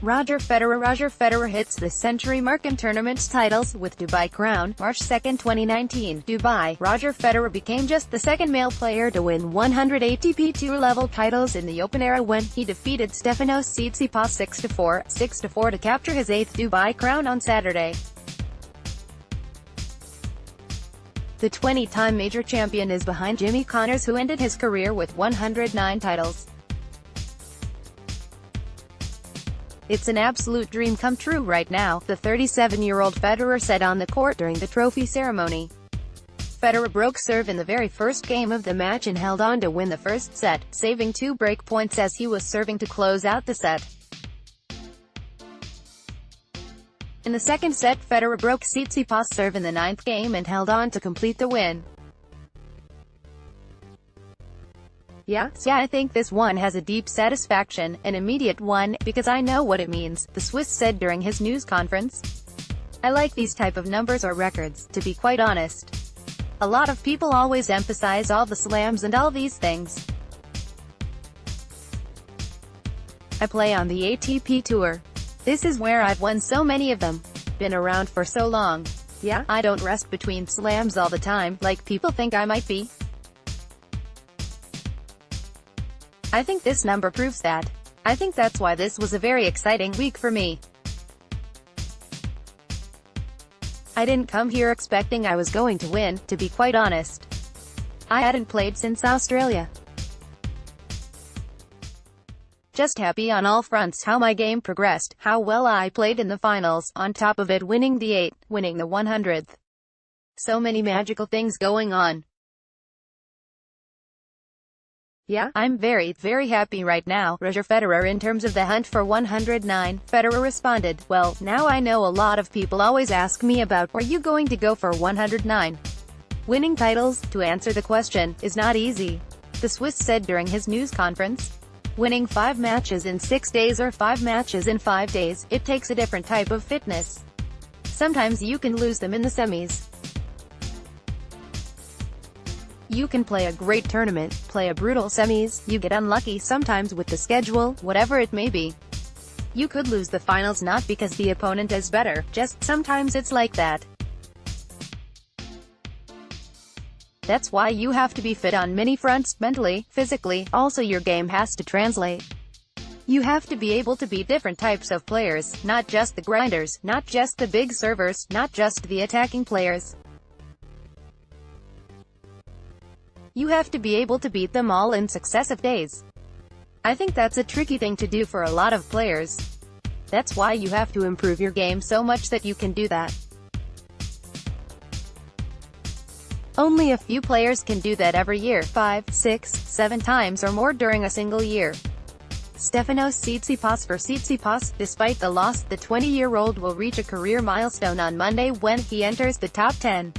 Roger Federer hits the century mark in tournament titles with Dubai Crown, March 2, 2019. Dubai, Roger Federer became just the second male player to win 100 ATP Tour-level titles in the Open era when he defeated Stefanos Tsitsipas 6-4 to capture his 8th Dubai Crown on Saturday. The 20-time major champion is behind Jimmy Connors, who ended his career with 109 titles. "It's an absolute dream come true right now," the 37-year-old Federer said on the court during the trophy ceremony. Federer broke serve in the very first game of the match and held on to win the first set, saving 2 break points as he was serving to close out the set. In the second set, Federer broke Tsitsipas' serve in the 9th game and held on to complete the win. Yeah, I think this one has a deep satisfaction, an immediate one, because I know what it means," the Swiss said during his news conference. "I like these type of numbers or records, to be quite honest. A lot of people always emphasize all the slams and all these things. I play on the ATP Tour. This is where I've won so many of them. Been around for so long. Yeah, I don't rest between slams all the time, like people think I might be. I think this number proves that. I think that's why this was a very exciting week for me. I didn't come here expecting I was going to win, to be quite honest. I hadn't played since Australia. Just happy on all fronts how my game progressed, how well I played in the finals, on top of it winning the 8, winning the 100th. So many magical things going on. Yeah, I'm very happy right now." Roger Federer. In terms of the hunt for 109, Federer responded, "Well, now I know a lot of people always ask me about, are you going to go for 109? Winning titles, to answer the question, is not easy," the Swiss said during his news conference. Winning 5 matches in 6 days or 5 matches in 5 days, it takes a different type of fitness. Sometimes you can lose them in the semis. You can play a great tournament, play a brutal semis, you get unlucky sometimes with the schedule, whatever it may be. You could lose the finals not because the opponent is better, just sometimes it's like that. That's why you have to be fit on many fronts, mentally, physically, also your game has to translate. You have to be able to beat different types of players, not just the grinders, not just the big servers, not just the attacking players. You have to be able to beat them all in successive days. I think that's a tricky thing to do for a lot of players. That's why you have to improve your game so much that you can do that. Only a few players can do that every year, 5, 6, 7 times or more during a single year. Stefanos Tsitsipas. For Tsitsipas, despite the loss, the 20-year-old will reach a career milestone on Monday when he enters the top 10.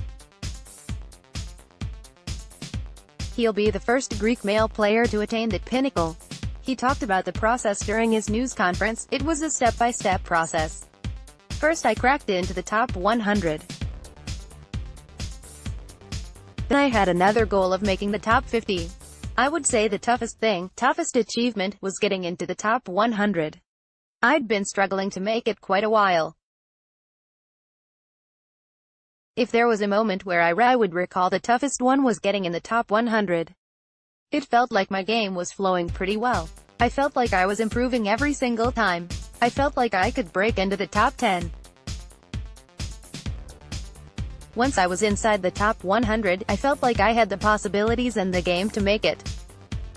He'll be the first Greek male player to attain that pinnacle. He talked about the process during his news conference. "It was a step-by-step process. First I cracked into the top 100. Then I had another goal of making the top 50. I would say the toughest achievement, was getting into the top 100. I'd been struggling to make it quite a while. If there was a moment where I would recall the toughest one was getting in the top 100. It felt like my game was flowing pretty well. I felt like I was improving every single time. I felt like I could break into the top 10. Once I was inside the top 100, I felt like I had the possibilities and the game to make it.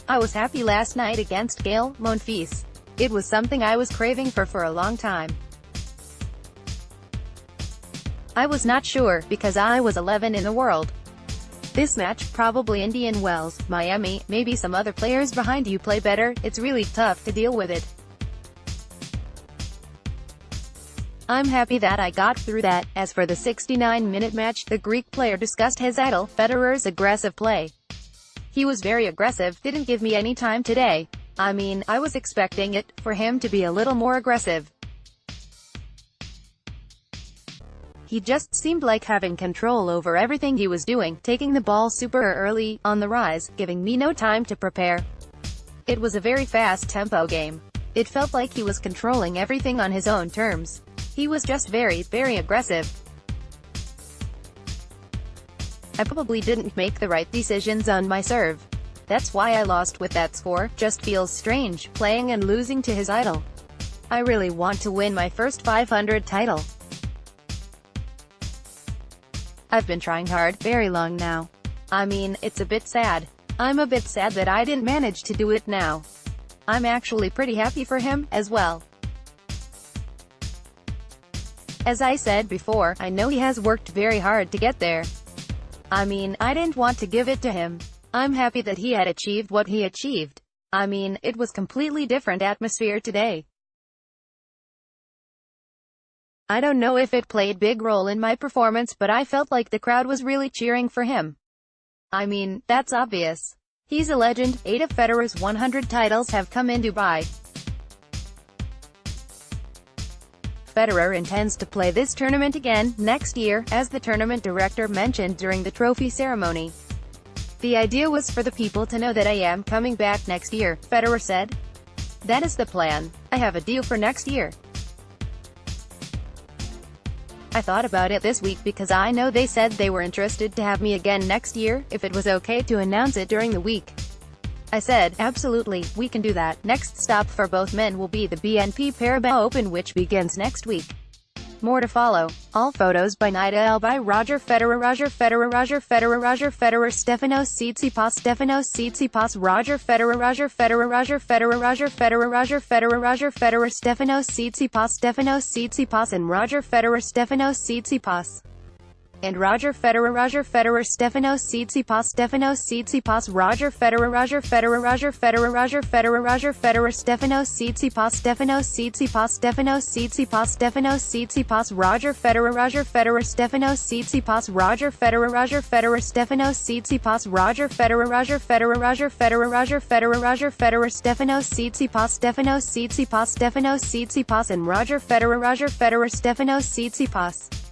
I was happy last night against Gael Monfils. It was something I was craving for a long time. I was not sure, because I was 11 in the world. This match, probably Indian Wells, Miami, maybe some other players behind you play better, it's really tough to deal with it. I'm happy that I got through that." As for the 69-minute match, the Greek player discussed his idol, Federer's aggressive play. "He was very aggressive, didn't give me any time today. I mean, I was expecting it, for him to be a little more aggressive. He just seemed like having control over everything he was doing, taking the ball super early, on the rise, giving me no time to prepare. It was a very fast-tempo game. It felt like he was controlling everything on his own terms. He was just very, very aggressive. I probably didn't make the right decisions on my serve. That's why I lost with that score. Just feels strange, playing and losing to his idol. I really want to win my first 500 title. I've been trying hard, very long now. I mean, it's a bit sad. I'm a bit sad that I didn't manage to do it now. I'm actually pretty happy for him, as well. As I said before, I know he has worked very hard to get there. I mean, I didn't want to give it to him. I'm happy that he had achieved what he achieved. I mean, it was completely different atmosphere today. I don't know if it played big role in my performance, but I felt like the crowd was really cheering for him. I mean, that's obvious. He's a legend. 8 of Federer's 100 titles have come in Dubai. Federer intends to play this tournament again next year, as the tournament director mentioned during the trophy ceremony. The idea was for the people to know that I am coming back next year, Federer said. That is the plan. I have a deal for next year. I thought about it this week because I know they said they were interested to have me again next year, if it was okay to announce it during the week. I said, absolutely, we can do that. Next stop for both men will be the BNP Paribas Open, which begins next week. More to follow. All photos by Nida El by Roger Federer. Roger Federer. Roger Federer. Roger Federer. Stefanos Tsitsipas. Stefanos Tsitsipas. Roger Federer. Roger Federer. Roger Federer. Roger Federer. Roger Federer. Roger Federer. Stefanos Tsitsipas. Stefanos Tsitsipas and Roger Federer. Stefanos Tsitsipas. And Roger Federer. Roger Federer. Stefanos Tsitsipas. Stefanos Tsitsipas. Roger Federer. Roger Federer. Roger Federer. Roger Federer. Roger Federer. Stefanos Tsitsipas. Stefanos Tsitsipas. Stefanos Tsitsipas. Stefanos Tsitsipas. Roger Federer. Roger Federer. Stefanos Tsitsipas. Roger Federer. Roger Federer. Stefanos Tsitsipas. Roger Federer. Roger Federer. Roger Federer. Roger Federer. Roger Federer. Stefanos Tsitsipas. Stefanos Tsitsipas. Stefanos Tsitsipas and Roger Federer. Roger Federer. Stefanos Tsitsipas.